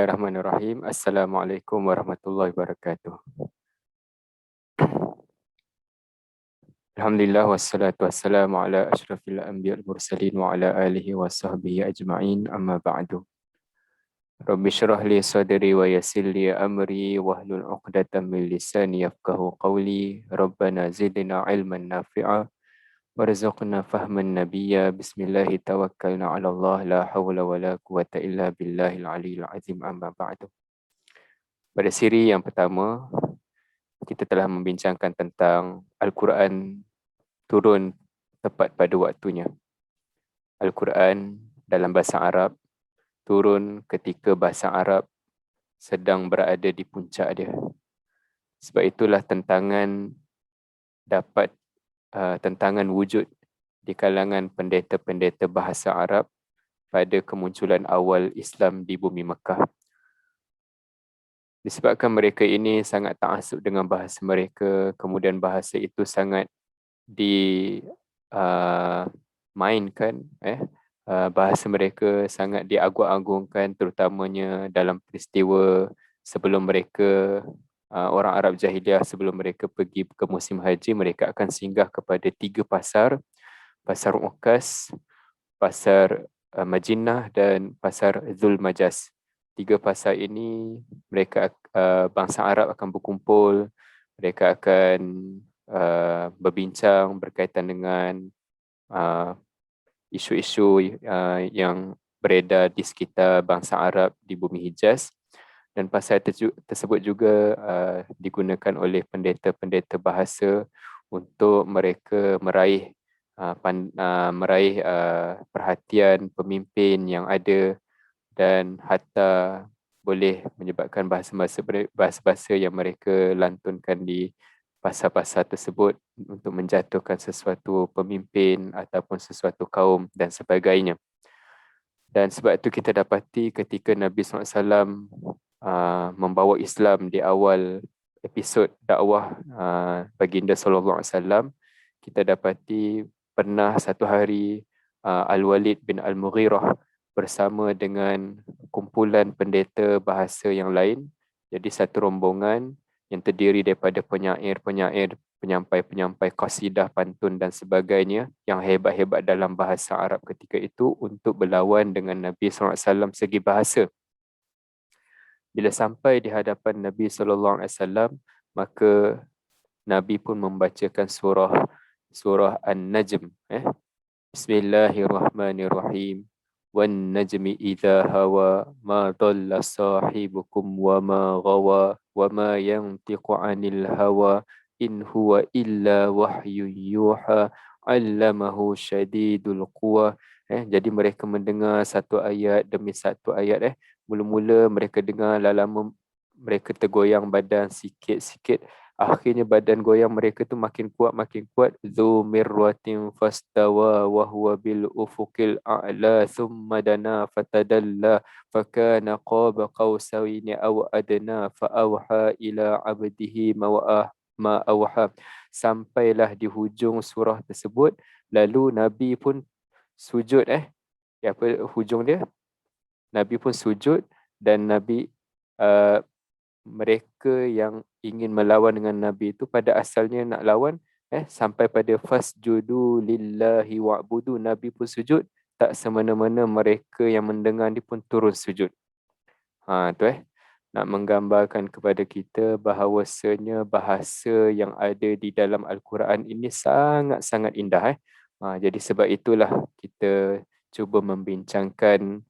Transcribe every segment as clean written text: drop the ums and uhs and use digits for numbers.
Bismillahirrahmanirrahim. Assalamualaikum warahmatullahi wabarakatuh. Alhamdulillah wassalatu wassalamu ala asyrafil anbiya'i wal mursalin wa ala alihi wa sahbihi ajma'in, amma ba'du. Rabbi syrah li sadri wa yassir li amri wahlul 'uqdatam min lisani yafqahu qawli. Rabbana zidna ilman nafi'a warzuqna fahman nabiyya. Bismillahi tawakkalna 'ala Allah, la hawla wa la quwwata illa billahil aliyyil azim, amma ba'du. Pada siri yang pertama, kita telah membincangkan tentang Al-Quran turun tepat pada waktunya. Al-Quran dalam bahasa Arab turun ketika bahasa Arab sedang berada di puncak dia. Sebab itulah tantangan wujud di kalangan pendeta-pendeta bahasa Arab pada kemunculan awal Islam di bumi Mekah. Disebabkan mereka ini sangat ta'assub dengan bahasa mereka, kemudian bahasa itu sangat dimainkan, bahasa mereka sangat diagung-agungkan, terutamanya dalam peristiwa sebelum mereka, orang Arab Jahiliah sebelum mereka pergi ke musim haji, mereka akan singgah kepada 3 pasar, Pasar Uqas, Pasar Madinah dan Pasar Dhul Majas. 3 pasar ini mereka, bangsa Arab akan berkumpul, mereka akan berbincang berkaitan dengan isu-isu yang beredar di sekitar bangsa Arab di bumi Hijaz. Dan pasar tersebut juga digunakan oleh pendeta-pendeta bahasa untuk mereka meraih perhatian pemimpin yang ada, dan hatta boleh menyebabkan bahasa-bahasa yang mereka lantunkan di pasar-pasar tersebut untuk menjatuhkan sesuatu pemimpin ataupun sesuatu kaum dan sebagainya. Dan sebab itu kita dapati ketika Nabi SAW membawa Islam di awal episod dakwah baginda SAW, kita dapati pernah satu hari Al-Walid bin Al-Mughirah bersama dengan kumpulan pendeta bahasa yang lain, jadi satu rombongan yang terdiri daripada penyair-penyair, penyampai-penyampai qasidah, pantun dan sebagainya yang hebat-hebat dalam bahasa Arab ketika itu untuk berlawan dengan Nabi SAW segi bahasa. Bila sampai di hadapan Nabi SAW, maka Nabi pun membacakan surah An-Najm. Bismillahirrahmanirrahim. Wan najmi idza hawa ma dhalla sahibukum wa ma ghawa wa ma yantiqu 'anil hawa in huwa illa wahyun yuha 'allamahu syadidul quwa. Jadi mereka mendengar satu ayat demi satu ayat. Mula-mula mereka dengar, lama-lama mereka tergoyang badan sikit-sikit. Akhirnya badan goyang mereka tu makin kuat. Dzu mirratin fastawa wa huwa bil ufuqil a'la thumma dana fatadalla fakana qaba qausaini aw adna fa auha ila 'abdihi ma auha. Sampailah di hujung surah tersebut, lalu Nabi pun sujud. Hujung dia? Nabi pun sujud, dan Nabi mereka yang ingin melawan dengan Nabi itu pada asalnya nak lawan, sampai pada fasjudu lillahi wa'budu, Nabi pun sujud, tak semena-mena mereka yang mendengar ni pun turun sujud. Nak menggambarkan kepada kita bahawasanya bahasa yang ada di dalam Al-Quran ini sangat-sangat indah. Jadi sebab itulah kita cuba membincangkan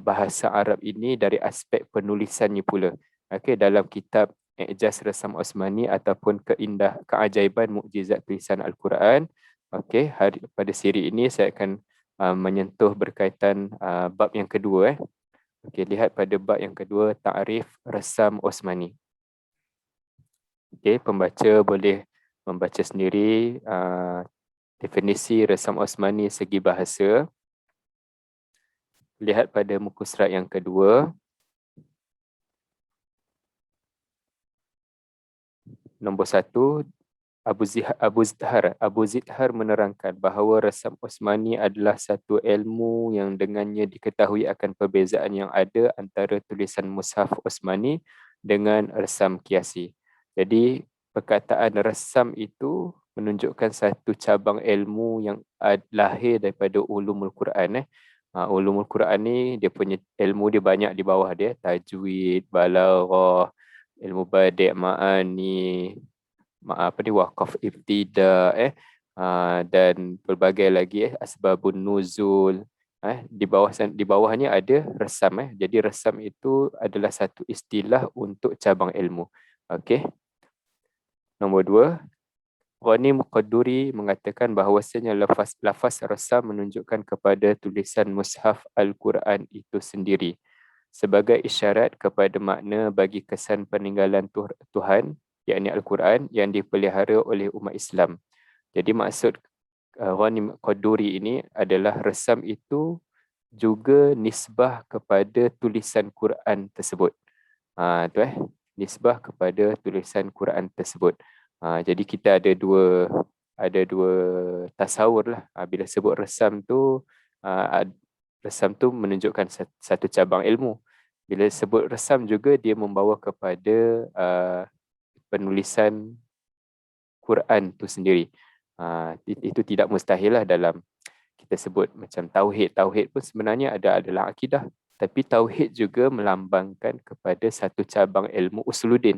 bahasa Arab ini dari aspek penulisannya pula. Dalam kitab I'jaz Rasam Osmani ataupun keajaiban mukjizat tulisan Al-Quran. Pada siri ini saya akan menyentuh berkaitan bab yang kedua. Lihat pada bab yang kedua, Ta'rif Rasam Osmani. Pembaca boleh membaca sendiri definisi Rasam Osmani segi bahasa. Lihat pada muka surat yang kedua. Nombor 1, Abu Zithar menerangkan bahawa resam Osmani adalah satu ilmu yang dengannya diketahui akan perbezaan yang ada antara tulisan mushaf Osmani dengan resam kiasi. Jadi perkataan resam itu menunjukkan satu cabang ilmu yang lahir daripada ulumul Quran. Ulumul Quran ni dia punya ilmu dia banyak di bawah dia, tajwid, balaghah, ilmu badi', ma'ani, waqaf ibtida, dan pelbagai lagi, asbabun nuzul. Di bawahnya ada resam. Jadi resam itu adalah satu istilah untuk cabang ilmu. Okey. Nombor 2, Ghani Muqadduri mengatakan bahawasanya lafaz resam menunjukkan kepada tulisan mushaf Al-Quran itu sendiri sebagai isyarat kepada makna bagi kesan peninggalan Tuhan, yakni Al-Quran yang dipelihara oleh umat Islam. Jadi maksud Ghani Muqadduri ini adalah resam itu juga nisbah kepada tulisan Quran tersebut. Nisbah kepada tulisan Quran tersebut. Jadi kita ada dua tasawur lah. Bila sebut resam tu menunjukkan satu cabang ilmu. Bila sebut resam juga dia membawa kepada penulisan Quran tu sendiri. Itu tidak mustahil lah dalam kita sebut macam tauhid. Tauhid pun sebenarnya adalah akidah. Tapi tauhid juga melambangkan kepada satu cabang ilmu usuluddin.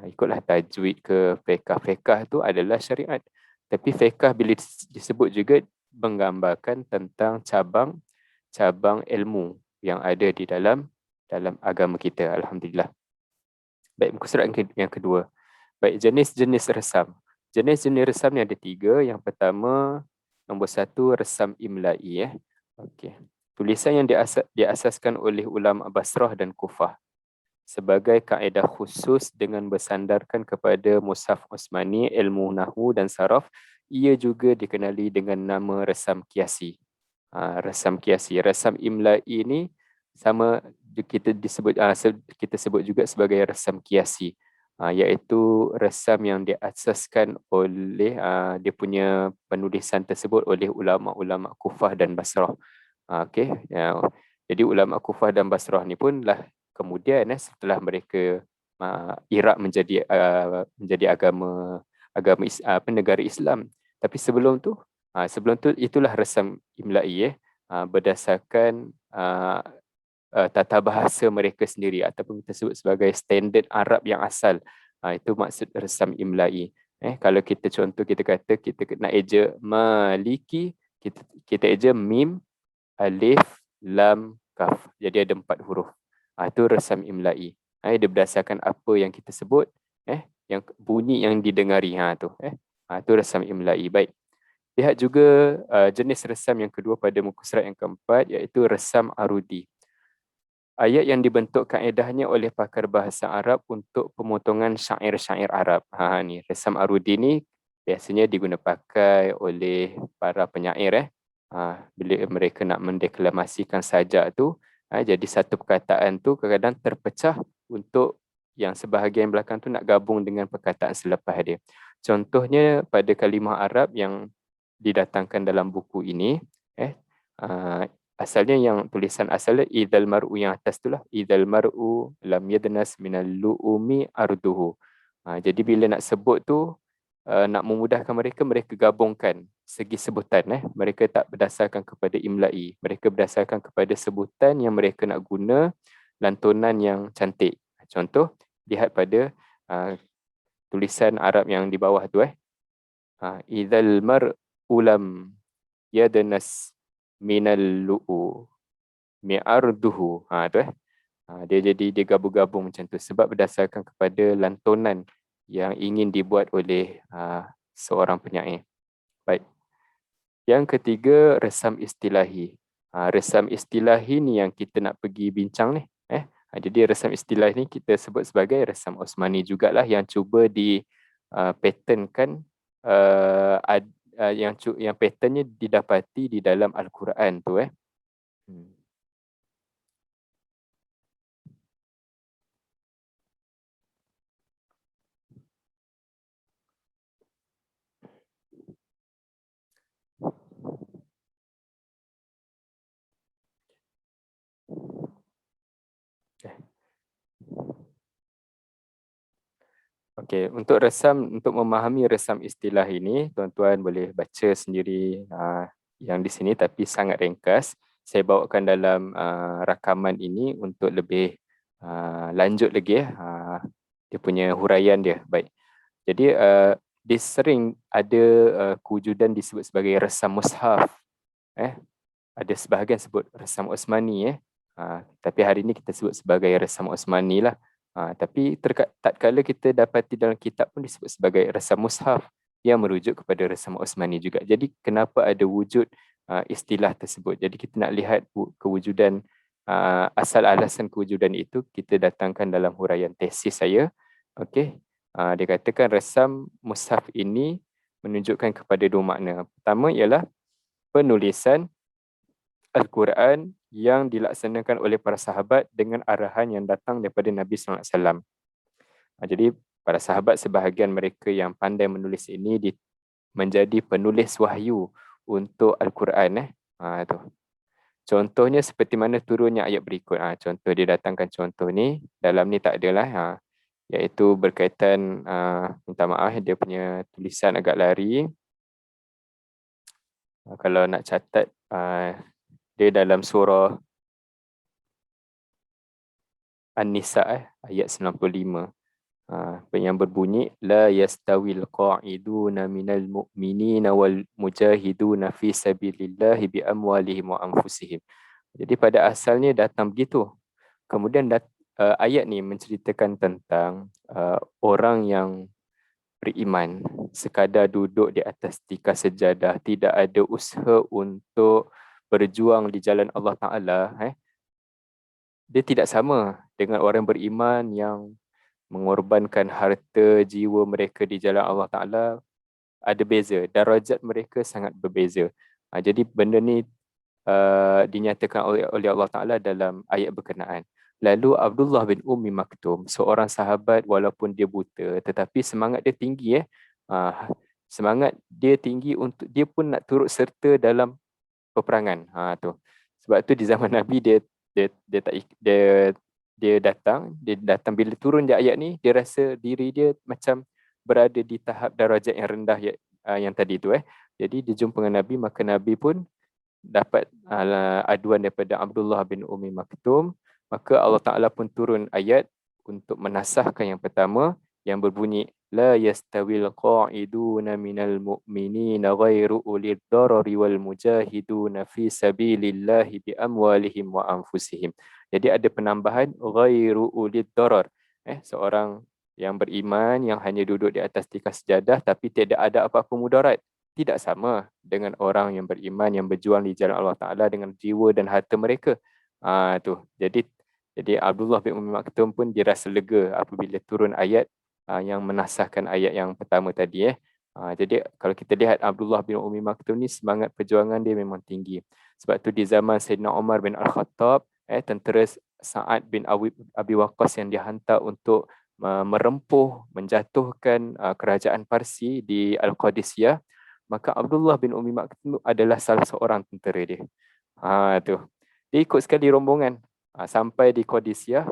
Ikutlah tajwid ke fiqh tu adalah syariat. Tapi fiqh bila disebut juga menggambarkan tentang cabang ilmu yang ada di dalam agama kita. Alhamdulillah. Baik, muka surat yang kedua. Baik, jenis-jenis resam. Jenis-jenis resam ni ada 3. Yang pertama, nombor 1, resam imla'i. Okey. Tulisan yang diasaskan oleh ulama Basrah dan Kufah sebagai kaedah khusus dengan bersandarkan kepada mushaf Osmani, ilmu nahwu dan saraf. Ia juga dikenali dengan nama resam kiasi. Resam kiasi. Resam imla'i ni sama kita sebut juga sebagai resam kiasi, iaitu resam yang diasaskan oleh dia punya penulisan tersebut oleh ulama-ulama Kufah dan Basrah. Okey. Jadi ulama Kufah dan Basrah ni pun lah kemudian setelah mereka Iraq menjadi negara Islam. Tapi sebelum tu itulah resam imla'i berdasarkan tata bahasa mereka sendiri ataupun kita sebut sebagai standard Arab yang asal. Itu maksud resam imla'i. Kalau kita contoh kita kata kita nak eja maliki, kita eja mim, alif, lam, kaf. Jadi ada 4 huruf. Itu resam imla'i. Dia berdasarkan apa yang kita sebut, yang bunyi yang didengari. Itu resam imla'i. Baik. Lihat juga jenis resam yang kedua pada muka surat yang keempat, iaitu resam arudi. Ayat yang dibentuk kaedahnya oleh pakar bahasa Arab untuk pemotongan syair-syair Arab. Ni resam arudi ni biasanya diguna pakai oleh para penyair. Bila mereka nak mendeklamasikan sajak tu, jadi satu perkataan tu kadang-kadang terpecah untuk yang sebahagian belakang tu nak gabung dengan perkataan selepas dia. Contohnya pada kalimah Arab yang didatangkan dalam buku ini, asalnya yang tulisan asalnya idzal mar'u, yang atas itulah idzal mar'u lam yadnas minal lu'umi arduhu. Jadi bila nak sebut tu nak memudahkan mereka gabungkan segi sebutan. Mereka tak berdasarkan kepada imla'i, mereka berdasarkan kepada sebutan yang mereka nak guna, lantunan yang cantik. Contoh, lihat pada tulisan Arab yang di bawah tu. Idzal mar'u lam yadnas minal lu'u mi'arduhu. Dia gabung-gabung macam tu sebab berdasarkan kepada lantunan yang ingin dibuat oleh seorang penyair. Baik. Yang ketiga, resam istilahi. Resam istilahi ni yang kita nak pergi bincang ni. Jadi resam istilahi ni kita sebut sebagai resam Osmani jugalah, yang cuba patternkan yang patternnya didapati di dalam Al-Quran tu. Okey, untuk memahami resam istilah ini, tuan-tuan boleh baca sendiri yang di sini, tapi sangat ringkas. Saya bawakan dalam rakaman ini untuk lebih lanjut lagi dia punya huraian dia. Baik. Jadi dia sering ada kewujudan disebut sebagai resam mushaf. Ada sebahagian sebut resam Osmani tapi hari ini kita sebut sebagai resam Osmani lah. Tapi tatkala kita dapati dalam kitab pun disebut sebagai resam mushaf yang merujuk kepada resam Osmani juga. Jadi kenapa ada wujud istilah tersebut? Jadi kita nak lihat kewujudan asal alasan kewujudan itu kita datangkan dalam huraian tesis saya. Okey. Dia katakan resam mushaf ini menunjukkan kepada dua makna. Pertama ialah penulisan Al-Quran yang dilaksanakan oleh para sahabat dengan arahan yang datang daripada Nabi SAW. Jadi para sahabat sebahagian mereka yang pandai menulis ini menjadi penulis wahyu untuk Al-Quran. Tu. Contohnya seperti mana turunnya ayat berikut. Contoh dia datangkan contoh ni, dalam ni tak adalah. Iaitu berkaitan, minta maaf dia punya tulisan agak lari. Kalau nak catat, dia dalam surah An-Nisa ayat 95 yang berbunyi la yastawil qa'iduna minal mu'minina wal mujahiduna fi sabilillahi bi amwalihim wa anfusihim. Jadi pada asalnya datang begitu. Kemudian ayat ni menceritakan tentang orang yang beriman sekadar duduk di atas tikar sejadah, tidak ada usaha untuk berjuang di jalan Allah Ta'ala. Dia tidak sama dengan orang beriman yang mengorbankan harta jiwa mereka di jalan Allah Ta'ala. Ada beza, darajat mereka sangat berbeza. Jadi benda ni dinyatakan oleh Allah Ta'ala dalam ayat berkenaan. Lalu Abdullah bin Ummi Maktum, seorang sahabat walaupun dia buta, tetapi semangat dia tinggi. Semangat dia tinggi untuk dia pun nak turut serta dalam peperangan. Sebab tu di zaman Nabi dia datang bila turun je ayat ni, dia rasa diri dia macam berada di tahap darajat yang rendah yang tadi tu. Jadi dia jumpa dengan Nabi, maka Nabi pun dapat aduan daripada Abdullah bin Ummi Maktum, maka Allah Ta'ala pun turun ayat untuk menasahkan yang pertama yang berbunyi la yastawil qa'iduna minal mu'minina ghairu ulid darari wal mujahiduna fi sabilillahi bi amwalihim wa anfusihim. Jadi ada penambahan ghairu ulid darar. Seorang yang beriman yang hanya duduk di atas tikar sejadah tapi tidak ada apa-apa mudarat. Tidak sama dengan orang yang beriman yang berjuang di jalan Allah Ta'ala dengan jiwa dan harta mereka. Jadi Abdullah bin Ummi Maktum pun dirasa lega apabila turun ayat yang menasahkan ayat yang pertama tadi. Jadi kalau kita lihat Abdullah bin Ummi Maktum ni semangat perjuangan dia memang tinggi. Sebab tu di zaman Sayyidina Umar bin Al-Khattab, tentera Sa'ad bin Abi Waqqas yang dihantar untuk merempuh, menjatuhkan kerajaan Parsi di Al-Qadisiyah, maka Abdullah bin Ummi Maktum adalah salah seorang tentera dia. Dia ikut sekali rombongan sampai di Qadisiyah.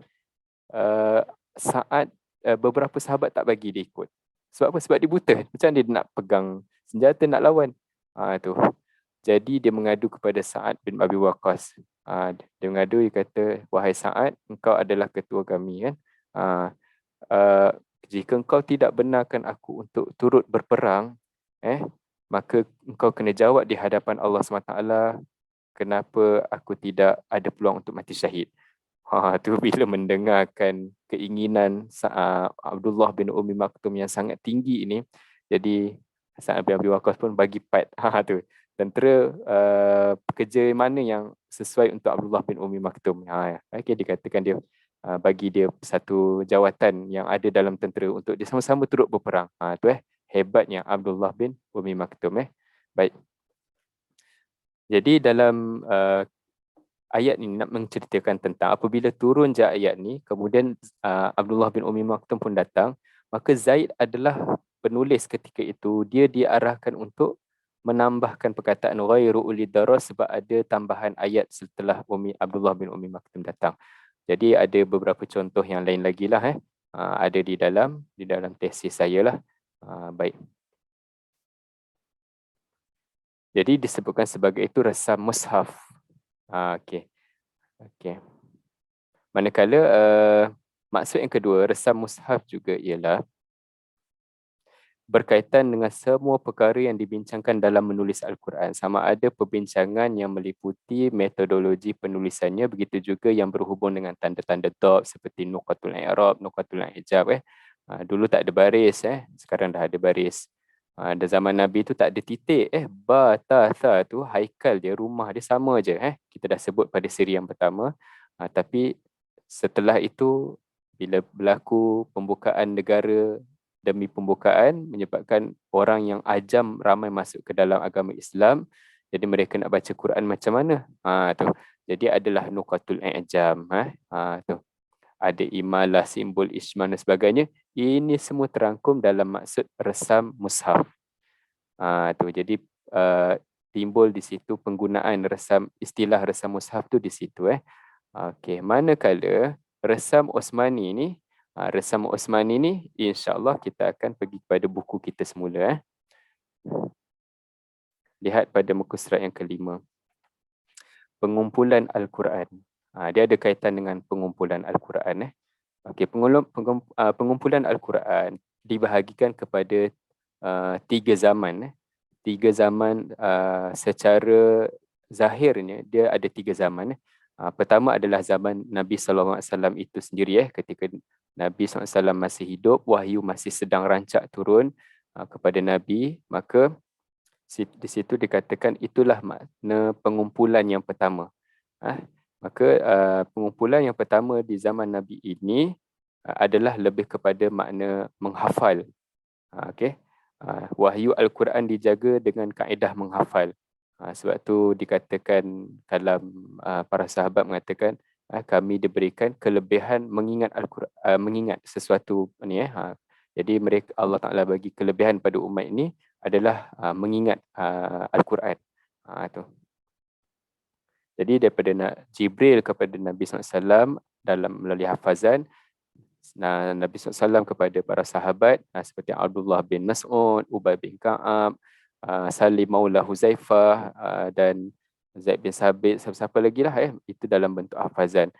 Saat beberapa sahabat tak bagi dia ikut. Sebab apa? Sebab dia buta. Macam dia nak pegang senjata nak lawan. Jadi dia mengadu kepada Sa'ad bin Abi Waqqas. Dia mengadu, dia kata, wahai Sa'ad, engkau adalah ketua kami kan. Jika engkau tidak benarkan aku untuk turut berperang, maka engkau kena jawab di hadapan Allah SWT, kenapa aku tidak ada peluang untuk mati syahid. Tu bila mendengarkan keinginan Abdullah bin Ummi Maktum yang sangat tinggi ini, jadi Sa'ad bin Abi Waqqas pun bagi part. Tu tentera pekerja mana yang sesuai untuk Abdullah bin Ummi Maktum. Okay, dikatakan dia bagi dia satu jawatan yang ada dalam tentera untuk dia sama-sama turut berperang. Tu hebatnya Abdullah bin Ummi Maktum. Baik. Jadi dalam ayat ini nak menceritakan tentang apabila turun je ayat ni, kemudian Abdullah bin Ummi Maktum pun datang, maka Zaid adalah penulis ketika itu, dia diarahkan untuk menambahkan perkataan ghairu ulid darar sebab ada tambahan ayat setelah Abdullah bin Ummi Maktum datang. Jadi ada beberapa contoh yang lain lagi lah. ada di dalam tesis saya lah. Baik. Jadi disebutkan sebagai itu resam mushaf. Okey. Okey. Manakala maksud yang kedua, resam mushaf juga ialah berkaitan dengan semua perkara yang dibincangkan dalam menulis Al-Quran. Sama ada perbincangan yang meliputi metodologi penulisannya, begitu juga yang berhubung dengan tanda-tanda dot seperti nuqatul i'rab, nuqatul i'jab. Dulu tak ada baris, sekarang dah ada baris. Dan zaman Nabi tu tak ada titik. Ba, ta, tha tu haikal dia, rumah dia sama je. Kita dah sebut pada siri yang pertama. Tapi setelah itu, bila berlaku pembukaan negara demi pembukaan, menyebabkan orang yang ajam ramai masuk ke dalam agama Islam, jadi mereka nak baca Quran macam mana? Tu. Jadi adalah nuqatul i'jam. Tu. Ada imalah, simbol, isman dan sebagainya. Ini semua terangkum dalam maksud resam mushaf. Tu. Jadi timbul di situ penggunaan istilah resam mushaf tu di situ. Okey, manakala resam Osmani ni, resam Osmani ni insya-Allah kita akan pergi kepada buku kita semula. Lihat pada muka surat yang kelima. Pengumpulan Al-Quran. Dia ada kaitan dengan pengumpulan Al-Quran. Okey, pengumpulan Al-Quran dibahagikan kepada 3 zaman. 3 zaman secara zahirnya dia ada 3 zaman. Pertama adalah zaman Nabi SAW itu sendiri. Ketika Nabi SAW masih hidup, wahyu masih sedang rancak turun kepada Nabi, maka di situ dikatakan itulah makna pengumpulan yang pertama. Maka pengumpulan yang pertama di zaman Nabi ini adalah lebih kepada makna menghafal. Okey. Wahyu Al-Quran dijaga dengan kaedah menghafal. Sebab tu dikatakan dalam para sahabat mengatakan kami diberikan kelebihan mengingat Al-Quran, mengingat sesuatu ni. Jadi mereka, Allah Taala bagi kelebihan pada umat ini adalah mengingat Al-Quran. Tu. Jadi daripada Jibril kepada Nabi SAW dalam melalui hafazan, Nabi SAW kepada para sahabat seperti Abdullah bin Mas'ud, Ubay bin Ka'ab, Salim Maula Huzaifah dan Zaid bin Sabit, siapa lagi lah itu dalam bentuk hafazan.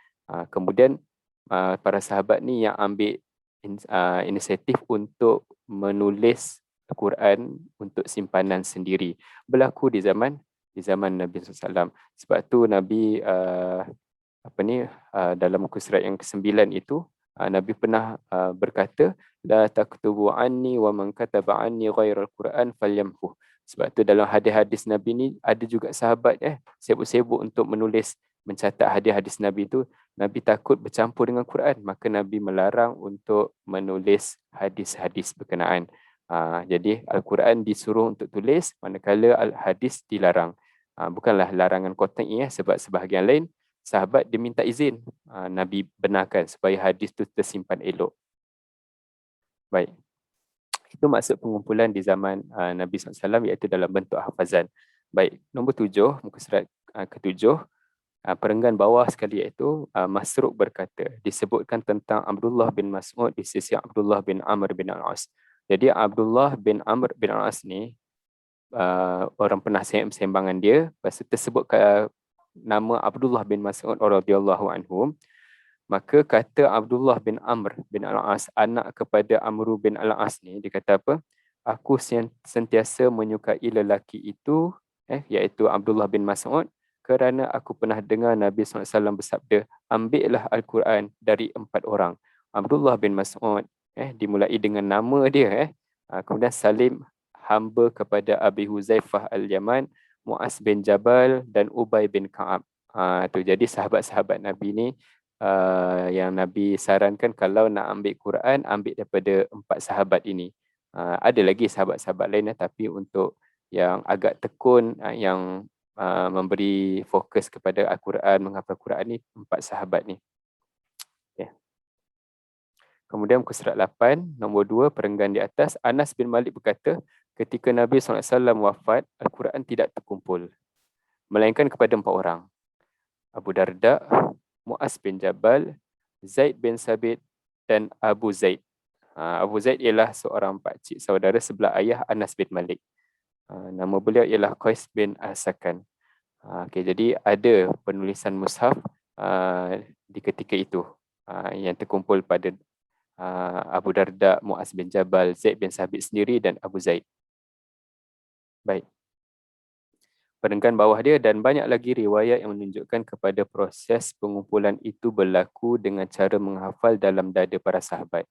Kemudian para sahabat ni yang ambil inisiatif untuk menulis Al-Quran untuk simpanan sendiri. Berlaku di zaman Nabi SAW. Sebab tu Nabi dalam muka surat yang ke-9 itu, Nabi pernah berkata, la taktubu anni wa man kataba anni ghairal Quran falyamhu. Sebab tu dalam hadis-hadis Nabi ni ada juga sahabat sibuk-sibuk untuk mencatat hadis-hadis Nabi tu. Nabi takut bercampur dengan Quran, maka Nabi melarang untuk menulis hadis-hadis berkenaan. Jadi Al-Quran disuruh untuk tulis, manakala hadis dilarang. Bukanlah larangan qat'i sebab sebahagian lain sahabat diminta izin, Nabi benarkan supaya hadis tu tersimpan elok. Baik. Itu maksud pengumpulan di zaman Nabi SAW, iaitu dalam bentuk hafazan. Baik, nombor 7, muka surat ke-7, perenggan bawah sekali iaitu Masruq berkata, disebutkan tentang Abdullah bin Mas'ud di sisi Abdullah bin Amr bin Al-As. Jadi Abdullah bin Amr bin Al-As ni, orang pernah sembangan dia, lepas tu tersebut nama Abdullah bin Mas'ud radhiyallahu anhu. Maka kata Abdullah bin Amr bin Al-As, anak kepada Amr bin Al-As ni, dia kata apa? Aku sentiasa menyukai lelaki itu, iaitu Abdullah bin Mas'ud, kerana aku pernah dengar Nabi SAW bersabda, ambillah Al-Quran dari 4 orang. Abdullah bin Mas'ud, dimulai dengan nama dia. Kemudian Salim, hamba kepada Abi Huzaifah Al-Yaman, Mu'az bin Jabal dan Ubay bin Ka'ab. Jadi sahabat-sahabat Nabi ni yang Nabi sarankan kalau nak ambil Quran, ambil daripada 4 sahabat ini. Ada lagi sahabat-sahabat lain, tapi untuk yang agak tekun, yang memberi fokus kepada Al-Quran, menghafal Quran ni, 4 sahabat ni. Okay. Kemudian muka surat 8, nombor 2, perenggan di atas, Anas bin Malik berkata, ketika Nabi SAW wafat, Al-Quran tidak terkumpul, melainkan kepada 4 orang. Abu Darda, Mu'az bin Jabal, Zaid bin Sabit dan Abu Zaid. Abu Zaid ialah seorang pakcik saudara sebelah ayah Anas bin Malik. Nama beliau ialah Qais bin Al-Sakan. Okay, jadi ada penulisan mushaf di ketika itu yang terkumpul pada Abu Darda, Muaz bin Jabal, Zaid bin Sabit sendiri dan Abu Zaid. Baik. Perenggan bawah dia dan banyak lagi riwayat yang menunjukkan kepada proses pengumpulan itu berlaku dengan cara menghafal dalam dada para sahabat.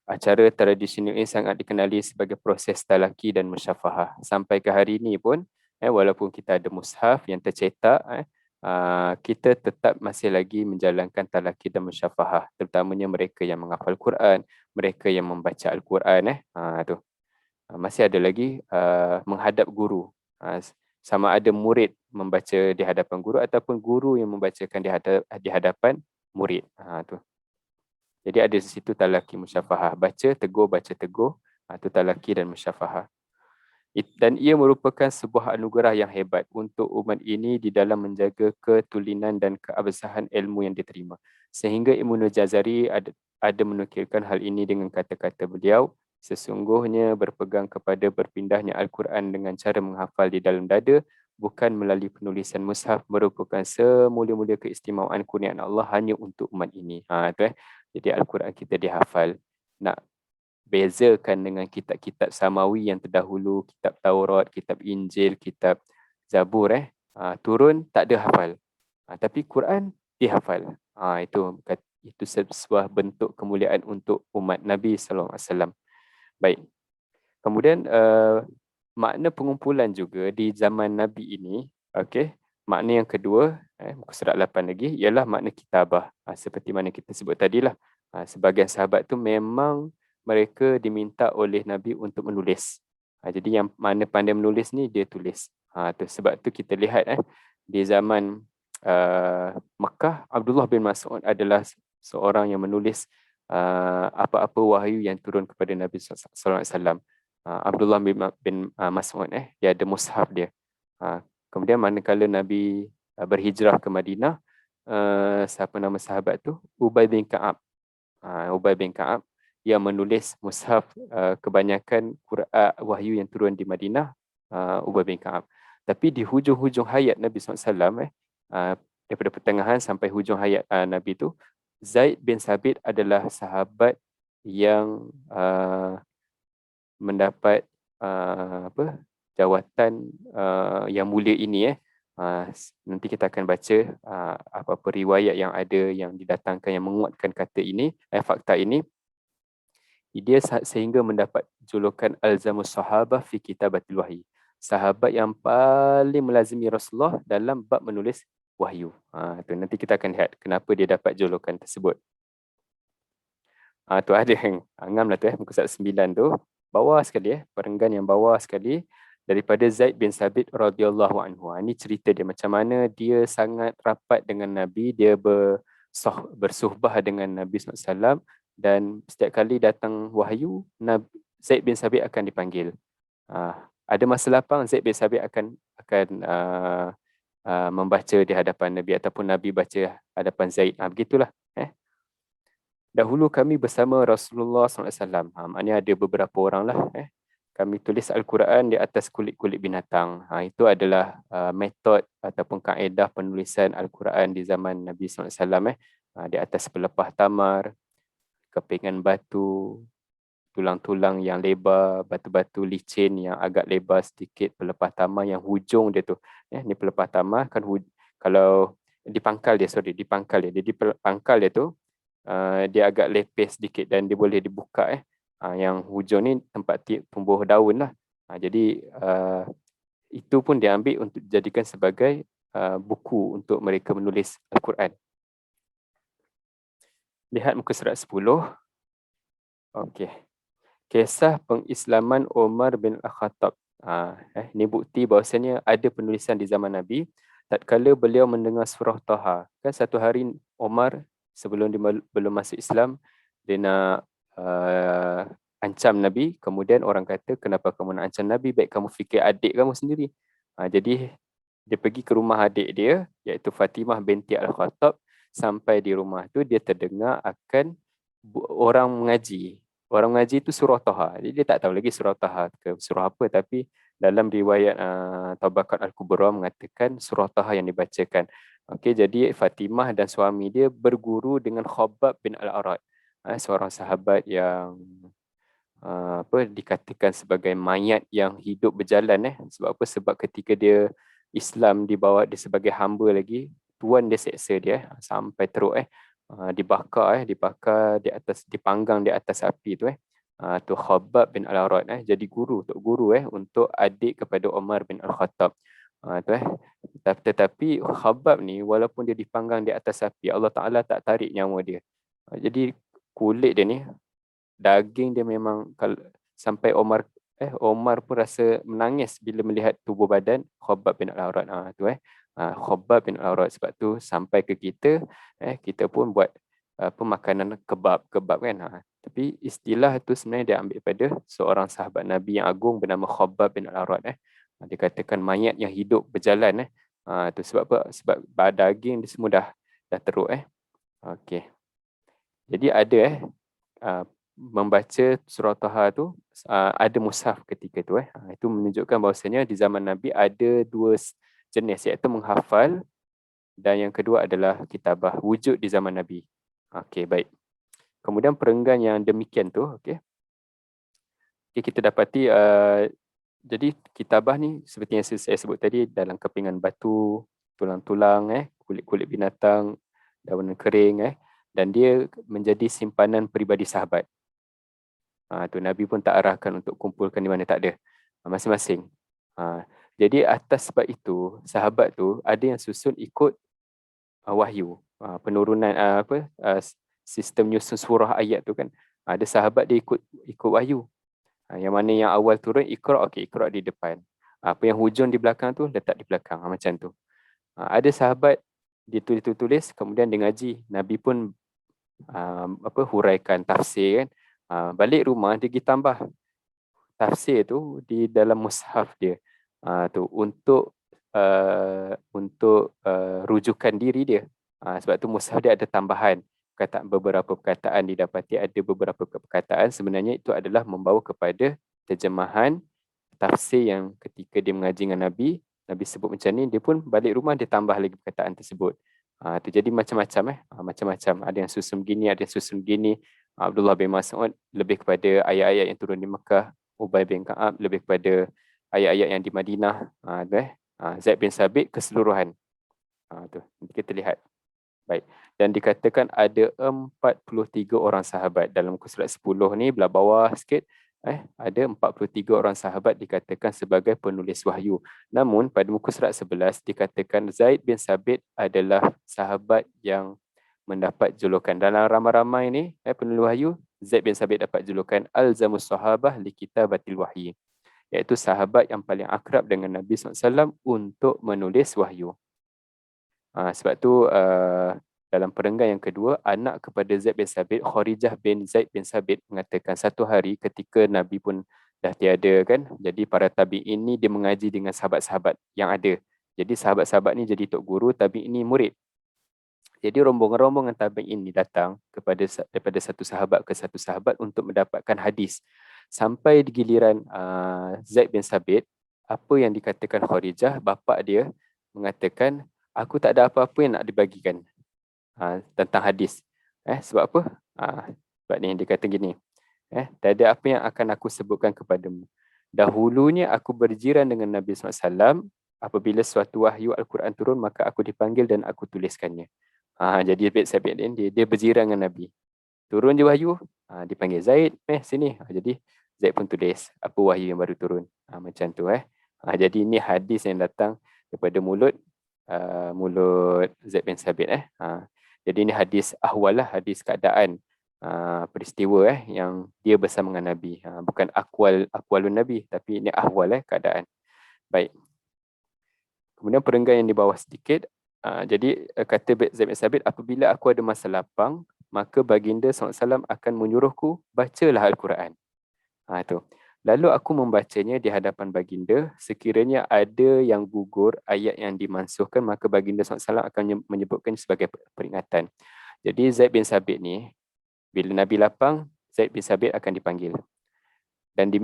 Acara tradisional ini sangat dikenali sebagai proses talaki dan musyafahah. Sampai ke hari ini pun, walaupun kita ada mushaf yang tercetak, kita tetap masih lagi menjalankan talaki dan musyafahah. Terutamanya mereka yang menghafal Quran, mereka yang membaca Al-Quran. Masih ada lagi menghadap guru. Sama ada murid membaca di hadapan guru ataupun guru yang membacakan di hadapan murid. Jadi ada di situ talaki musyafahah. Baca, tegur, itu talaki dan musyafahah. Dan ia merupakan sebuah anugerah yang hebat untuk umat ini di dalam menjaga ketulinan dan keabsahan ilmu yang diterima. Sehingga Ibnu Jazari ada menukilkan hal ini dengan kata-kata beliau, sesungguhnya berpegang kepada berpindahnya Al-Quran dengan cara menghafal di dalam dada, bukan melalui penulisan mushaf, merupakan semulia-mulia keistimewaan kurniaan Allah hanya untuk umat ini. Jadi Al-Quran kita dihafal. Nak bezakan dengan kitab-kitab Samawi yang terdahulu, kitab Taurat, kitab Injil, kitab Zabur, turun tak ada hafal. Tapi Quran dihafal. Itu sebuah bentuk kemuliaan untuk umat Nabi SAW. Baik. Kemudian makna pengumpulan juga di zaman Nabi ini, okey. Makna yang kedua, muka surat 8 lagi, ialah makna kitabah. Seperti mana kita sebut tadilah. Sebagian sahabat tu memang mereka diminta oleh Nabi untuk menulis. Jadi yang mana pandai menulis ni, dia tulis. Sebab tu kita lihat di zaman Makkah, Abdullah bin Mas'ud adalah seorang yang menulis apa-apa wahyu yang turun kepada Nabi SAW. Abdullah bin Mas'ud, dia ada mushaf dia. Kemudian manakala Nabi berhijrah ke Madinah, siapa nama sahabat tu? Ubay bin Ka'ab. Ubay bin Ka'ab yang menulis mushaf kebanyakan wahyu yang turun di Madinah, Ubay bin Ka'ab. Tapi di hujung-hujung hayat Nabi SAW, daripada pertengahan sampai hujung hayat Nabi tu, Zaid bin Sabit adalah sahabat yang mendapat jawatan yang mulia ini. Nanti kita akan baca apa-apa riwayat yang ada yang didatangkan yang menguatkan kata ini, fakta ini. Dia sehingga mendapat julukan Alzamus Sahabah fi Kitabatil Wahyi. Sahabat yang paling melazimi Rasulullah dalam bab menulis wahyu. Nanti kita akan lihat kenapa dia dapat julukan tersebut. Tu ada yang angamlah tu muka surat 9 tu. Bawah sekali perenggan yang bawah sekali daripada Zaid bin Sabit radhiyallahu anhu. Ini cerita dia macam mana dia sangat rapat dengan Nabi, dia bersuhbah dengan Nabi SAW dan setiap kali datang wahyu, Zaid bin Sabit akan dipanggil. Ada masa lapang Zaid bin Sabit akan membaca di hadapan Nabi ataupun Nabi baca hadapan Zaid. Begitulah. Dahulu kami bersama Rasulullah SAW. Maknanya ada beberapa orang lah. Kami tulis Al-Quran di atas kulit-kulit binatang. Itu adalah metod ataupun kaedah penulisan Al-Quran di zaman Nabi SAW. Di atas pelepah tamar, kepingan batu, tulang-tulang yang lebar, batu-batu licin yang agak lebar sedikit, pelepah tamar yang hujung dia tu. Ni pelepah tamar kan kalau dipangkal dia, dipangkal dia. Jadi pangkal dia tu, dia agak lepes sedikit dan dia boleh dibuka. Yang hujung ni tempat tumbuh daun lah. Jadi itu pun diambil untuk dijadikan sebagai buku untuk mereka menulis Al-Quran. Lihat muka surat 10. Okey. Kisah pengislaman Umar bin Al-Khattab. Ini bukti bahawasanya ada penulisan di zaman Nabi. Tatkala beliau mendengar surah Taha. Kan satu hari Umar sebelum dia belum masuk Islam, dia nak ancam Nabi. Kemudian orang kata, kenapa kamu nak ancam Nabi? Baik kamu fikir adik kamu sendiri. Jadi dia pergi ke rumah adik dia, iaitu Fatimah binti Al-Khattab. Sampai di rumah tu dia terdengar akan orang mengaji. Orang mengaji itu surah Taha. Jadi dia tak tahu lagi surah Taha ke surah apa, tapi dalam riwayat Tabaqat Al-Kubra mengatakan surah Taha yang dibacakan. Okey, jadi Fatimah dan suami dia berguru dengan Khabbab bin Al-Arat. Seorang sahabat yang dikatakan sebagai mayat yang hidup berjalan. Sebab apa? Sebab ketika dia Islam dibawa dia sebagai hamba lagi, tuan dia seksa dia sampai teruk dibakar di atas, dipanggang di atas api tu tu Khabbab bin Al-Arat jadi guru, tok guru untuk adik kepada Umar bin Al-Khattab. Tu tetapi Khabbab ni walaupun dia dipanggang di atas api, Allah Taala tak tarik nyawa dia. Jadi kulit dia ni, daging dia memang kalau sampai Omar pun rasa menangis bila melihat tubuh badan Khabbab bin Al-Arat Khabbab bin Al-Arat. Sebab tu sampai ke kita kita pun buat pemakanan kebab kan. Tapi istilah tu sebenarnya dia ambil pada seorang sahabat Nabi yang agung bernama Khabbab bin Al-Arat dikatakan mayat yang hidup berjalan tu sebab apa? Sebab daging dia semua dah teruk Okey. Jadi ada membaca surah Taha tu ada mushaf ketika tu itu menunjukkan bahawasanya di zaman Nabi ada dua jenis, iaitu menghafal dan yang kedua adalah kitabah, wujud di zaman Nabi. Okey, baik. Kemudian perenggan yang demikian tu kita dapati jadi kitabah ni seperti yang saya sebut tadi, dalam kepingan batu, tulang-tulang kulit-kulit binatang, daun kering dan dia menjadi simpanan peribadi sahabat. Tu Nabi pun tak arahkan untuk kumpulkan di mana, tak ada, masing-masing. Jadi atas sebab itu sahabat tu ada yang susun ikut wahyu, penurunan sistem nyusun surah ayat tu kan. Ada sahabat dia ikut wahyu. Yang mana yang awal turun Iqra, okey, Iqra di depan. Apa yang hujung di belakang tu letak di belakang, macam tu. Ada sahabat dia tulis kemudian dia ngaji. Nabi pun huraikan tafsir kan. Balik rumah dia pergi tambah tafsir tu di dalam mushaf dia tu untuk rujukan diri dia. Sebab tu mushaf dia ada tambahan beberapa perkataan, didapati ada beberapa perkataan sebenarnya itu adalah membawa kepada terjemahan tafsir yang ketika dia mengaji dengan Nabi sebut macam ni, dia pun balik rumah dia tambah lagi perkataan tersebut. Tu jadi macam-macam macam-macam, ada yang susun begini, ada yang susun begini. Abdullah bin Mas'ud lebih kepada ayat-ayat yang turun di Mekah, Ubay bin Ka'ab lebih kepada ayat-ayat yang di Madinah. Zaid bin Sabit keseluruhan. Tu kita lihat. Baik. Dan dikatakan ada 43 orang sahabat. Dalam muka surat 10 ni, belah bawah sikit, ada 43 orang sahabat dikatakan sebagai penulis wahyu. Namun pada muka surat 11 dikatakan Zaid bin Sabit adalah sahabat yang mendapat julukan. Dalam ramai-ramai ni penulis wahyu, Zaid bin Sabit dapat julukan Alzamus Sahabah li Kitabatil Wahyi, iaitu sahabat yang paling akrab dengan Nabi SAW untuk menulis wahyu. Sebab tu dalam perenggan yang kedua, anak kepada Zaid bin Sabit, Kharijah bin Zaid bin Sabit, mengatakan satu hari ketika Nabi pun dah tiada kan, jadi para tabi'in ni dia mengaji dengan sahabat-sahabat yang ada. Jadi sahabat-sahabat ni jadi tok guru, tabi'in ni murid. Jadi rombongan-rombongan tabi'in ni datang daripada satu sahabat ke satu sahabat untuk mendapatkan hadis. Sampai di giliran Zaid bin Sabit, apa yang dikatakan Kharijah, bapa dia mengatakan, aku tak ada apa-apa yang nak dibagikan tentang hadis. Sebab apa? Sebab ni dia kata gini. Tak ada apa yang akan aku sebutkan kepadamu. Dahulunya aku berjiran dengan Nabi SAW. Apabila suatu wahyu Al-Quran turun, maka aku dipanggil dan aku tuliskannya. Jadi Zaid dia berjiran dengan Nabi. Turun je wahyu, dipanggil Zaid, sini. Jadi Zaid pun tulis apa wahyu yang baru turun. Macam tu. Jadi ini hadis yang datang daripada mulut Zaid bin Sabit. Jadi ini hadis ahwal lah, hadis keadaan peristiwa yang dia bersama dengan Nabi. Bukan akwalun Nabi, tapi ini ahwal keadaan. Baik. Kemudian perenggan yang di bawah sedikit. Jadi kata Zaid bin Sabit, apabila aku ada masa lapang, maka baginda SAW akan menyuruhku, bacalah Al-Quran. Itu. Lalu aku membacanya di hadapan baginda, sekiranya ada yang gugur ayat yang dimansuhkan, maka baginda SAW akan menyebutkan sebagai peringatan. Jadi Zaid bin Sabit ni, Bila Nabi lapang, Zaid bin Sabit akan dipanggil. Dan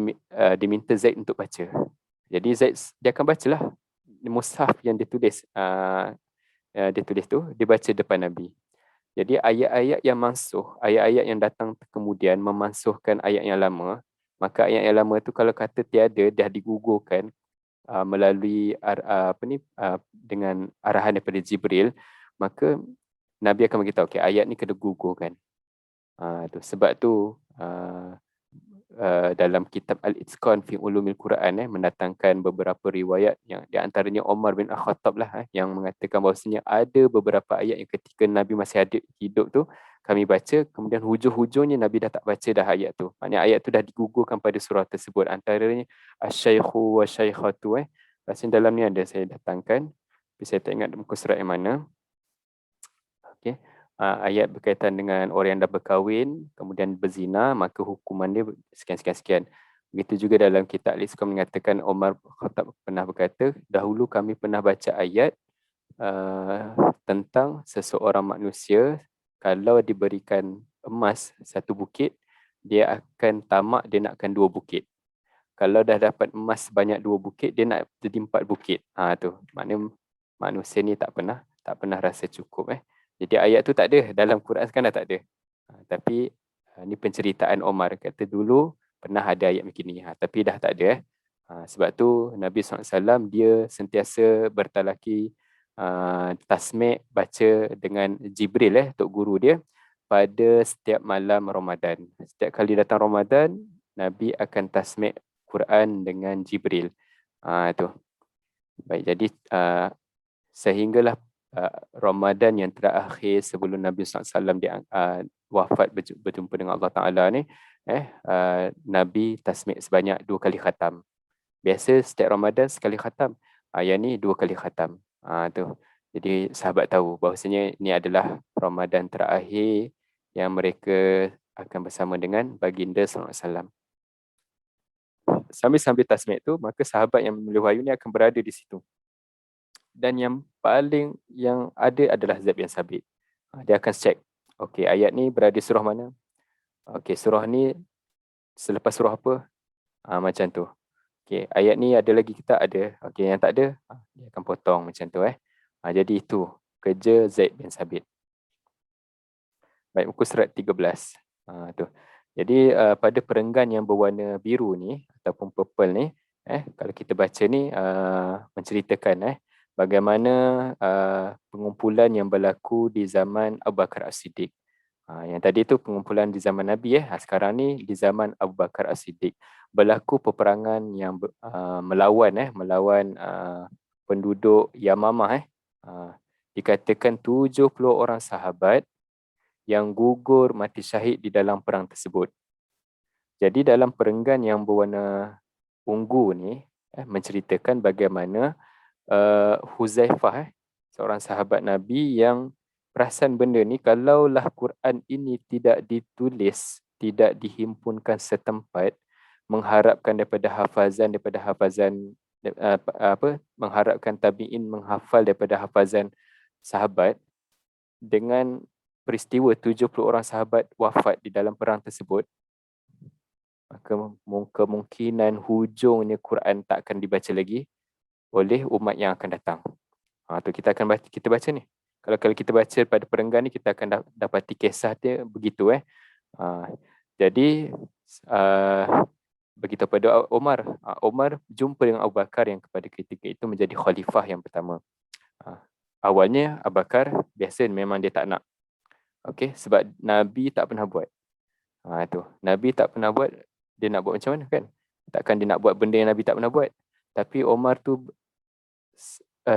diminta Zaid untuk baca. Jadi Zaid, dia akan bacalah mushaf yang ditulis. Dia tulis tu, dibaca depan Nabi. Jadi ayat-ayat yang mansuh, ayat-ayat yang datang kemudian memansuhkan ayat yang lama, maka ayat yang lama tu kalau kata tiada, dah digugurkan melalui dengan arahan daripada Jibril, maka Nabi akan beritahu, okay, ayat ni kena gugurkan. Sebab tu dalam kitab Al-Itqan fi Ulumil Quran mendatangkan beberapa riwayat yang di antaranya Umar bin Al-Khattab lah yang mengatakan bahawasanya ada beberapa ayat yang ketika Nabi masih ada hidup tu kami baca, kemudian hujung-hujungnya Nabi dah tak baca dah ayat tu. Maknanya ayat tu dah digugurkan pada surah tersebut. Antaranya Asy-Syaikhu wa Syaikhatu. Rasanya dalam ni ada saya datangkan, tapi saya tak ingat muka surat yang mana. Okay. Ayat berkaitan dengan orang yang dah berkahwin, kemudian berzina, maka hukuman dia sekian-sekian-sekian. Begitu juga dalam kitab Al-Itqan mengatakan Umar Khattab pernah berkata, dahulu kami pernah baca ayat tentang seseorang manusia, kalau diberikan emas satu bukit, dia akan tamak, dia nakkan 2 bukit. Kalau dah dapat emas sebanyak 2 bukit, dia nak jadi 4 bukit. Tu maknanya manusia ni tak pernah rasa cukup. Jadi ayat tu tak ada dalam Quran, sekarang dah tak ada. Tapi ni penceritaan Omar, kata dulu pernah ada ayat macam ni, tapi dah tak ada. Sebab tu Nabi SAW dia sentiasa bertalaki tasmi' baca dengan Jibril, tok guru dia, pada setiap malam Ramadan. Setiap kali datang Ramadan, Nabi akan tasmi' Quran dengan Jibril. Tu. Baik, jadi sehinggalah Ramadan yang terakhir sebelum Nabi SAW dia wafat berjumpa dengan Allah Ta'ala ni, Nabi tasmi' sebanyak 2 kali khatam. Biasa setiap Ramadan sekali khatam. Yang ni 2 kali khatam. Tu. Jadi sahabat tahu bahawasanya ini adalah Ramadan terakhir yang mereka akan bersama dengan baginda SAW. Sambil-sambil tasmi' tu, maka sahabat yang menulis wahyu ni akan berada di situ. Dan yang paling yang ada adalah Zaid bin Sabit. Dia akan check, okey, ayat ni berada di surah mana? Okey, surah ni selepas surah apa? Macam tu. Okey, ayat ni ada lagi kita ada. Okey, yang tak ada, dia akan potong macam tu. Jadi itu kerja Zaid bin Sabit. Baik, muka surat 13. Tu. Jadi pada perenggan yang berwarna biru ni ataupun purple ni, kalau kita baca ni menceritakan bagaimana pengumpulan yang berlaku di zaman Abu Bakar As-Siddiq. Yang tadi tu pengumpulan di zaman Nabi, sekarang ni di zaman Abu Bakar As-Siddiq. Berlaku peperangan yang melawan penduduk Yamamah. Dikatakan 70 orang sahabat yang gugur mati syahid di dalam perang tersebut. Jadi dalam perenggan yang berwarna ungu ni menceritakan bagaimana Huzaifah, seorang sahabat Nabi yang perasan benda ni, kalaulah Quran ini tidak ditulis, tidak dihimpunkan setempat, mengharapkan daripada hafazan mengharapkan tabi'in menghafal daripada hafazan sahabat, dengan peristiwa 70 orang sahabat wafat di dalam perang tersebut, maka kemungkinan hujungnya Quran tak akan dibaca lagi oleh umat yang akan datang. Tu kita akan baca ni. Kalau kita baca pada perenggan ni, kita akan dapati kisah dia begitu. Jadi begitu pada Umar. Umar jumpa dengan Abu Bakar yang kepada ketika itu menjadi khalifah yang pertama. Awalnya Abu Bakar biasa memang dia tak nak. Okey, sebab Nabi tak pernah buat. Tu. Nabi tak pernah buat, dia nak buat macam mana kan? Takkan dia nak buat benda yang Nabi tak pernah buat. Tapi Umar tu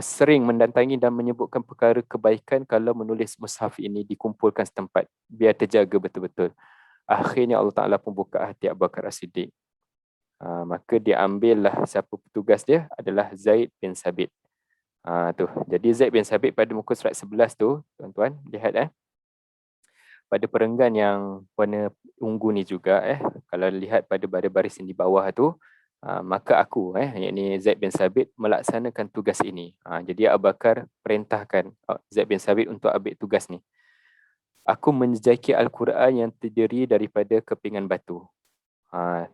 sering mendatangi dan menyebutkan perkara kebaikan kalau menulis mushaf ini dikumpulkan setempat, biar terjaga betul-betul. Akhirnya Allah Ta'ala pun buka hati Abu Bakar As-Siddiq. Maka dia ambillah siapa petugas dia adalah Zaid bin Sabit. Tu. Jadi Zaid bin Sabit pada muka surat 11 tu, tuan-tuan, lihat pada perenggan yang warna ungu ni juga, kalau lihat pada baris yang di bawah tu, maka aku, yakni Zaid bin Sabit melaksanakan tugas ini. Jadi Abu Bakar perintahkan Zaid bin Sabit untuk ambil tugas ni. Aku menjejaki Al-Quran yang terdiri daripada kepingan batu,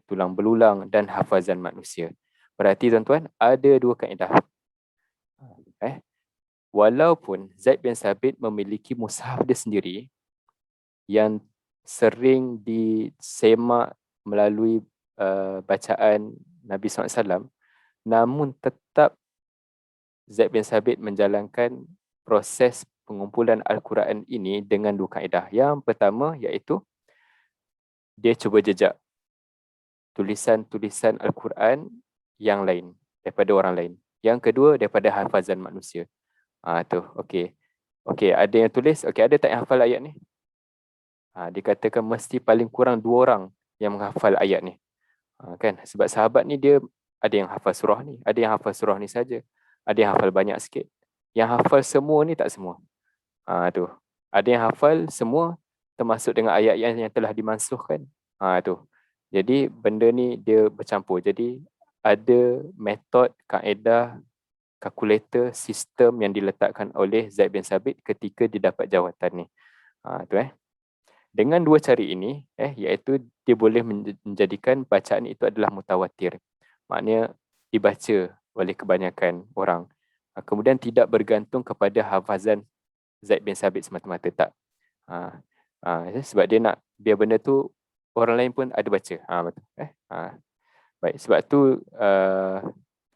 tulang belulang dan hafazan manusia. Berarti tuan-tuan, ada dua kaedah. Walaupun Zaid bin Sabit memiliki mushaf dia sendiri yang sering disemak melalui bacaan Nabi SAW, namun tetap Zaid bin Sabit menjalankan proses pengumpulan Al-Quran ini dengan dua kaedah. Yang pertama iaitu dia cuba jejak tulisan-tulisan Al-Quran yang lain daripada orang lain. Yang kedua daripada hafazan manusia. Tu, okey. Okey, ada yang tulis, okey, ada tak yang hafal ayat ni? Dikatakan mesti paling kurang 2 orang yang menghafal ayat ni. Kan? Sebab sahabat ni dia ada yang hafal surah ni, ada yang hafal surah ni saja, ada yang hafal banyak sikit. Yang hafal semua ni tak semua. Tu. Ada yang hafal semua termasuk dengan ayat yang telah dimansuhkan. Tu. Jadi benda ni dia bercampur. Jadi ada metod, kaedah, kalkulator, sistem yang diletakkan oleh Zaid bin Sabit ketika dia dapat jawatan ni. Tu. Dengan dua cara ini, iaitu dia boleh menjadikan bacaan itu adalah mutawatir. Maknanya dibaca oleh kebanyakan orang. Kemudian tidak bergantung kepada hafazan Zaid bin Sabit semata-mata, tak. Sebab dia nak biar benda tu orang lain pun ada baca. Betul. Baik, sebab tu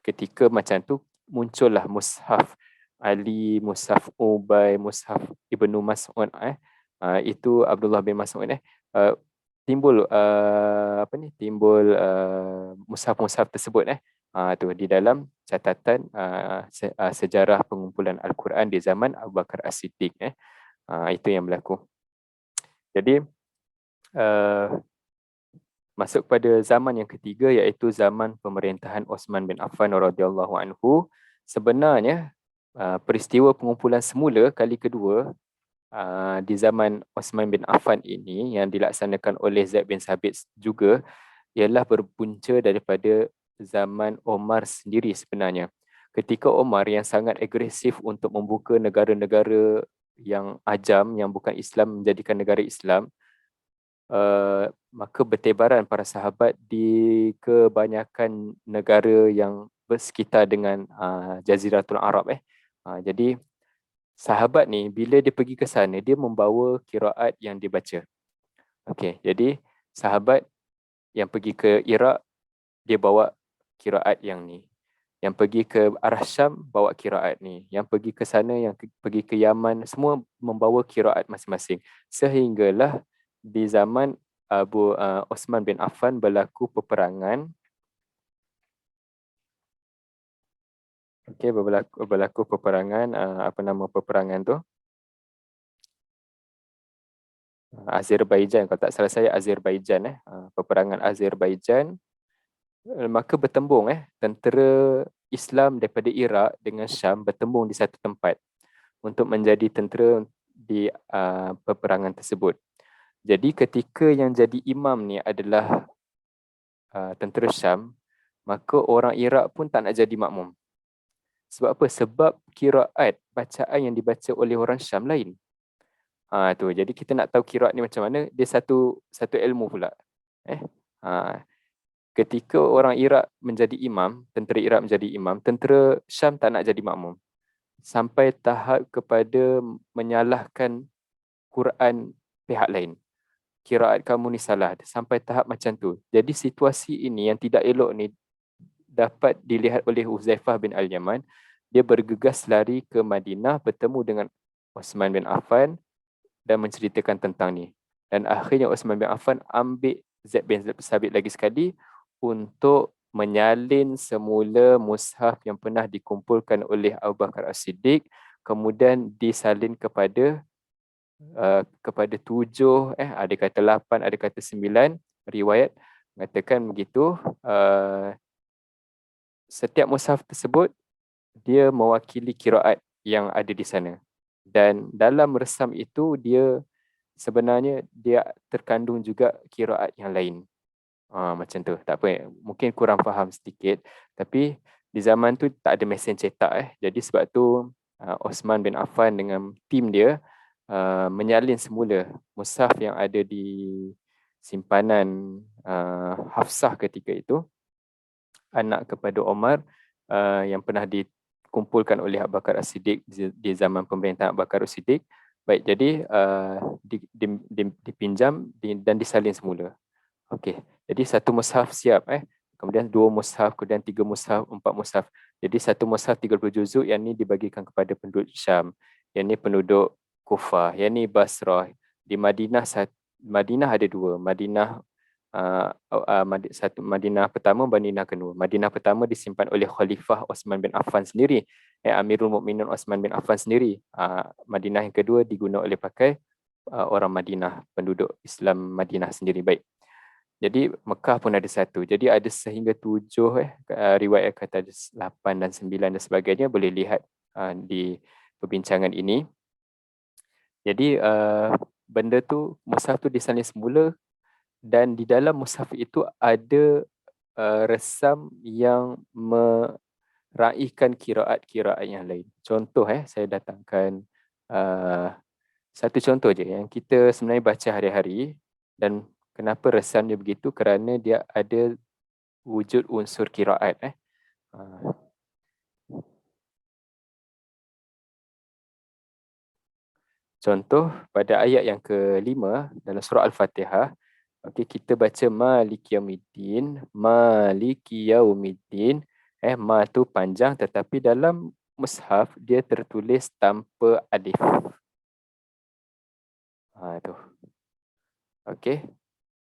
ketika macam tu muncullah mushaf Ali, mushaf Ubay, mushaf Ibnu Mas'ud, itu Abdullah bin Mas'ud, timbul timbul mushaf-mushaf tersebut, tu di dalam catatan sejarah pengumpulan Al-Quran di zaman Abu Bakar As-Siddiq. Itu yang berlaku. Jadi masuk pada zaman yang ketiga, iaitu zaman pemerintahan Osman bin Affan radhiyallahu anhu. Sebenarnya peristiwa pengumpulan semula kali kedua di zaman Osman bin Affan ini yang dilaksanakan oleh Zaid bin Sabit juga ialah berpunca daripada zaman Omar sendiri sebenarnya. Ketika Omar yang sangat agresif untuk membuka negara-negara yang ajam, yang bukan Islam, menjadikan negara Islam, maka bertebaran para sahabat di kebanyakan negara yang bersekitar dengan Jaziratul Arab. Jadi sahabat ni bila dia pergi ke sana, dia membawa qiraat yang dibaca. Okey, jadi sahabat yang pergi ke Iraq, dia bawa qiraat yang ni. Yang pergi ke arah Syam, bawa qiraat ni. Yang pergi ke sana, yang pergi ke Yaman, semua membawa qiraat masing-masing. Sehinggalah di zaman Osman bin Affan berlaku peperangan. Okey, berlaku peperangan, apa nama peperangan tu? Azerbaijan, kalau tak salah saya Azerbaijan, peperangan Azerbaijan. Maka bertembung tentera Islam daripada Iraq dengan Syam bertembung di satu tempat untuk menjadi tentera di peperangan tersebut. Jadi ketika yang jadi imam ni adalah tentera Syam, maka orang Iraq pun tak nak jadi makmum. Sebab apa? Sebab qiraat, bacaan yang dibaca oleh orang Syam lain. Tu. Jadi kita nak tahu qiraat ni macam mana, dia satu ilmu pula. Ketika orang Iraq menjadi imam, tentera Iraq menjadi imam, tentera Syam tak nak jadi makmum. Sampai tahap kepada menyalahkan Quran pihak lain. Qiraat kamu ni salah. Sampai tahap macam tu. Jadi situasi ini yang tidak elok ni dapat dilihat oleh Huzaifah bin Al-Yaman. Dia bergegas lari ke Madinah, bertemu dengan Osman bin Affan dan menceritakan tentang ni. Dan akhirnya Osman bin Affan ambil Zaid bin Sabit lagi sekali untuk menyalin semula mushaf yang pernah dikumpulkan oleh Abu Bakar As-Siddiq, kemudian disalin kepada 7, ada kata 8, ada kata 9 riwayat mengatakan begitu. Setiap mushaf tersebut dia mewakili qiraat yang ada di sana. Dan dalam resam itu dia sebenarnya dia terkandung juga qiraat yang lain. Macam tu. Tak apa, mungkin kurang faham sedikit, tapi di zaman tu tak ada mesin cetak. Jadi sebab tu Osman bin Affan dengan tim dia menyalin semula mushaf yang ada di simpanan Hafsah ketika itu, anak kepada Omar, yang pernah dikumpulkan oleh Abu Bakar As-Siddiq di zaman pemerintahan Abu Bakar As-Siddiq. Baik, jadi dipinjam dan disalin semula. Okey, jadi satu mushaf siap, kemudian 2 mushaf, kemudian 3 mushaf, 4 mushaf. Jadi satu mushaf 30 juzuk, yang ni dibagikan kepada penduduk Syam, yang ni penduduk Kufah, yang ni Basrah. Di Madinah, Madinah ada 2, Madinah Madinah pertama, Madinah kedua. Madinah pertama disimpan oleh Khalifah Osman bin Affan sendiri, Amirul Mukminin Osman bin Affan sendiri. Madinah yang kedua digunakan oleh pakai orang Madinah, penduduk Islam Madinah sendiri. Baik. Jadi Mekah pun ada 1. Jadi ada sehingga 7 riwayat kata ada 8 dan 9 dan sebagainya, boleh lihat di perbincangan ini. Jadi benda tu, mushaf tu disalin semula, dan di dalam mushaf itu ada resam yang meraihkan kiraat-kiraat yang lain. Contoh, saya datangkan satu contoh je yang kita sebenarnya baca hari-hari. Dan kenapa resam dia begitu? Kerana dia ada wujud unsur kiraat. Contoh pada ayat yang ke-5 dalam surah Al-Fatihah. Okey, kita baca Maliki Yaumiddin, Maliki Yaumiddin. Ma tu panjang, tetapi dalam mushaf dia tertulis tanpa alif. Tu. Okey.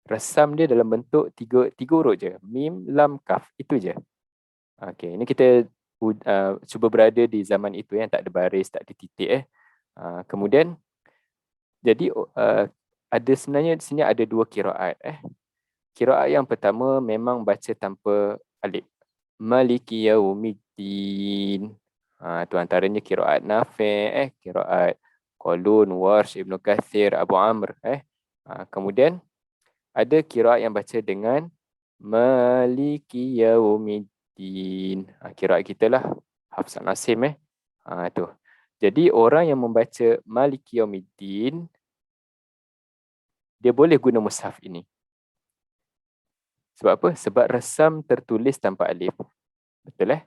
Resam dia dalam bentuk tiga huruf je. Mim, lam, kaf. Itu je. Okey, ini kita cuba berada di zaman itu yang tak ada baris, tak ada titik. Kemudian, jadi ada sebenarnya di sini ada 2 kiraat. Kiraat yang pertama memang baca tanpa alif. Maliki Yaumiddin. Tu antaranya kiraat Nafi', kiraat Qalun, Warsh, Ibn Kathir, Abu Amr. Kemudian ada kiraat yang baca dengan Maliki Yaumiddin. Kiraat kita lah, Hafs an Asim. Tu. Jadi orang yang membaca Maliki Yaumiddin, dia boleh guna mushaf ini. Sebab apa? Sebab resam tertulis tanpa alif. Betul?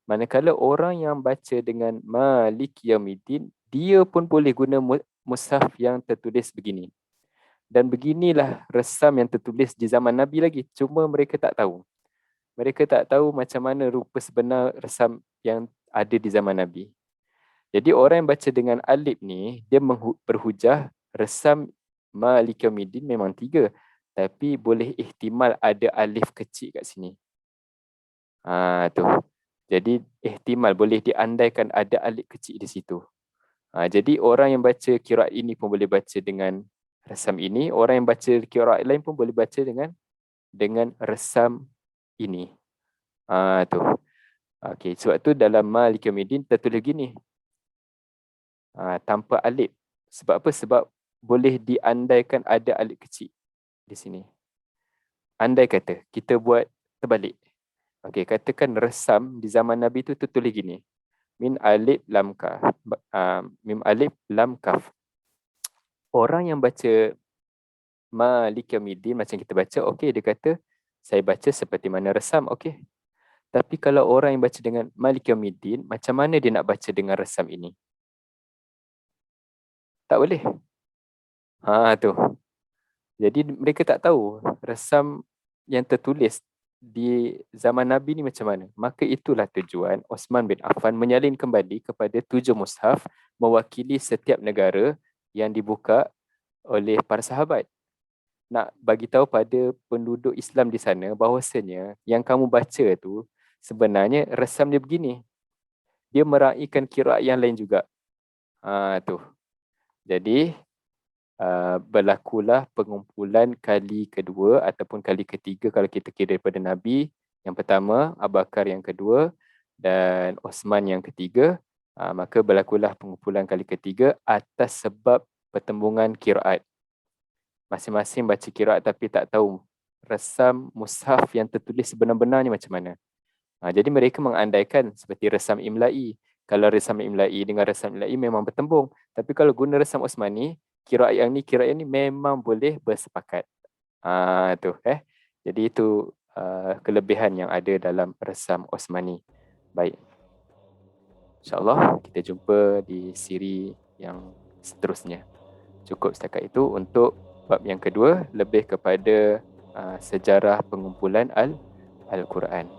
Manakala orang yang baca dengan Maliki Yaumiddin, dia pun boleh guna mushaf yang tertulis begini. Dan beginilah resam yang tertulis di zaman Nabi lagi. Cuma mereka tak tahu. Mereka tak tahu macam mana rupa sebenar resam yang ada di zaman Nabi. Jadi orang yang baca dengan alif ni, dia berhujah resam Maliki Yaumiddin memang 3. Tapi boleh ihtimal ada alif kecil kat sini. Tu. Jadi ihtimal boleh diandaikan ada alif kecil di situ. Jadi orang yang baca kiraat ini pun boleh baca dengan resam ini. Orang yang baca kiraat lain pun boleh baca dengan resam ini. Tu. Okey, sebab tu dalam Maliki Yaumiddin tertulis gini. Tanpa alif. Sebab apa? Sebab boleh diandaikan ada alif kecil di sini. Andai kata kita buat terbalik. Okey, katakan resam di zaman Nabi tu tertulis gini. Min alif lam kaf. Mim alif lam kaf. Orang yang baca Maliki Yaumiddin macam kita baca, okey, dia kata saya baca seperti mana resam, okey. Tapi kalau orang yang baca dengan Maliki Yaumiddin, macam mana dia nak baca dengan resam ini? Tak boleh. Tu. Jadi mereka tak tahu resam yang tertulis di zaman Nabi ni macam mana. Maka itulah tujuan Osman bin Affan menyalin kembali kepada 7 mushaf mewakili setiap negara yang dibuka oleh para sahabat. Nak bagi tahu pada penduduk Islam di sana bahawasanya yang kamu baca tu sebenarnya resam dia begini. Dia meraihkan kiraat yang lain juga. Tu. Jadi berlakulah pengumpulan kali kedua ataupun kali ketiga kalau kita kira daripada Nabi. Yang pertama, Abu Bakar yang kedua dan Osman yang ketiga. Maka berlakulah pengumpulan kali ketiga atas sebab pertembungan kiraat. Masing-masing baca kiraat tapi tak tahu resam mushaf yang tertulis sebenar-benarnya macam mana. Jadi mereka mengandaikan seperti resam imla'i. Kalau resam imla'i dengan resam imla'i memang bertembung. Tapi kalau guna resam Osmani, qiraat yang ni memang boleh bersepakat. Tu Jadi itu kelebihan yang ada dalam resam Osmani. Baik. InsyaAllah kita jumpa di siri yang seterusnya. Cukup setakat itu untuk bab yang kedua, lebih kepada sejarah pengumpulan Al-Quran.